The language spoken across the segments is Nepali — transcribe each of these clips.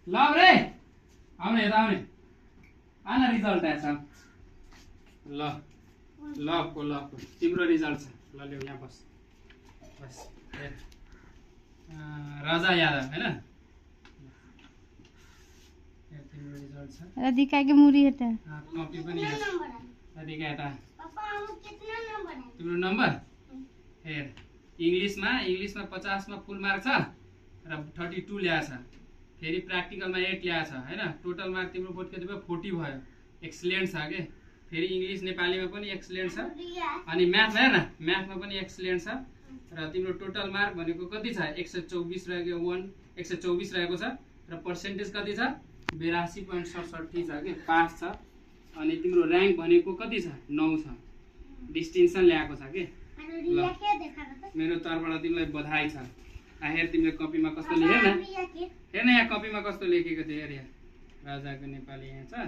ल रे आउने यता आउने आन रिजल्ट आएछ ल लको तिम्रो रिजल्ट छ ल ल्याउ यहाँ बस बस हेर राजा यादव हैन हेर तिम्रो रिजल्ट छ राधिका के मुरी हेटा कपी पनि यहाँ छ राधिका हेटा पापा हम कितना नंबर है तिम्रो नम्बर हेर इंग्लिशमा 50 मा फुल मार्क छ र 32 ल्याएछ फेरि प्र्याक्टिकलमा 8 ल्याएछ हैन टोटल मार्क तिम्रो बोर्ड कति भयो 40 भयो एक्सिलेन्ट छ के फेरि इंग्लिश नेपालीमा पनि एक्सिलेन्ट छ अनि म्याथमा हेर न म्याथमा पनि एक्सिलेन्ट छ र तिम्रो टोटल मार्क भनेको कति छ 124 रहेको 124 रहेको छ र पर्सेन्टेज कति छ 82.67 छ के पास छ अनि तिम्रो र्याङ्क भनेको कति छ 9 छ डिस्टिंक्सन ल्याएको छ के रिया के देखा था मेरो तर्फबाट तिमीलाई बधाई छ हेर तिमीले कपीमा कस्तो लेखेर न हेर न यहाँ कपीमा कस्तो लेखेको थियो हेर यहाँ राजाको नेपाली यहाँ छ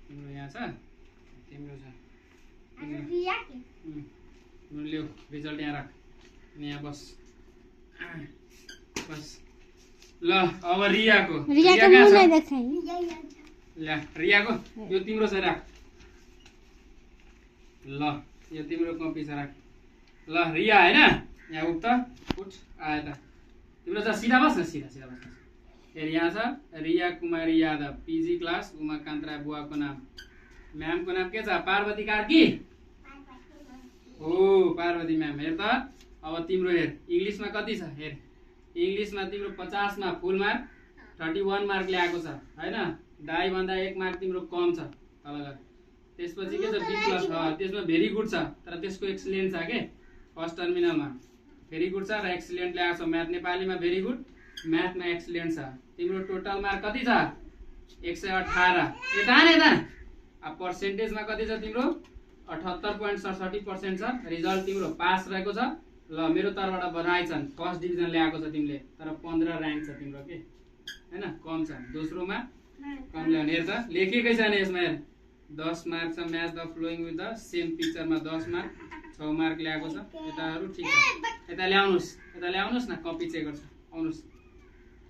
तिम्रो यहाँ छ तिम्रो छ रिया के तिम्रो ल्याऊ रिजल्ट यहाँ राख अनि यहाँ बस बस ल अब रियाको रिया के कहाँ मुंह छ? नहीं देखाई ल्या रियाको यो तिम्रो छ राख ल यो तिम्रो कपी छ राख ल रिया हैन यहाँ उठ त उठ आए त तिम्रो छ सिधा बस न सिधा बस हेर यहाँ छ रिया कुमारी यादव पीजी क्लास उमाकान्त राय बुवाको नाम म्यामको नाम के छ पार्वती कार्की हो पार्वती म्याम हेर त अब तिम्रो हेर इंग्लिशमा कति छ हेर इंग्लिशमा तिम्रो 50 मा फुल मार्क 31 मार्क ल्याएको छ हैन दाइ भन्दा 1 मार्क तिम्रो कम छ तल गएर त्यसपछि के छ बी प्लस त्यसमा भेरी गुड छ तर त्यसको एक्सिलेन्ट छ के फर्स्ट टर्मिनलमा भेरी गुड छ र एक्सिलेन्ट ल्याएको छ म्याथ नेपालीमा भेरी गुड म्याथमा एक्सिलेन्ट छ तिम्रो टोटल मार्क कति छ 118 यता अब पर्सेन्टेजमा कति छ तिम्रो 78.67% छ रिजल्ट तिम्रो पास रहेको छ ल मेरो तर्फबाट बधाई छन् फर्स्ट डिभिजन ल्याएको छ तिमीले तर 15 र्याङ्क छ तिम्रो के हैन कम छ दोस्रोमा कम ल्याउने हेर त लेखेकै छैन यसमा हेर 10 मार्क छ match the flowing with the same पिक्चरमा 10 मार्क 6 मार्क ल्याएको छ यताहरु ठीक छ यता ल्याउनुस् न कपी चेक गर्छ आउनुस्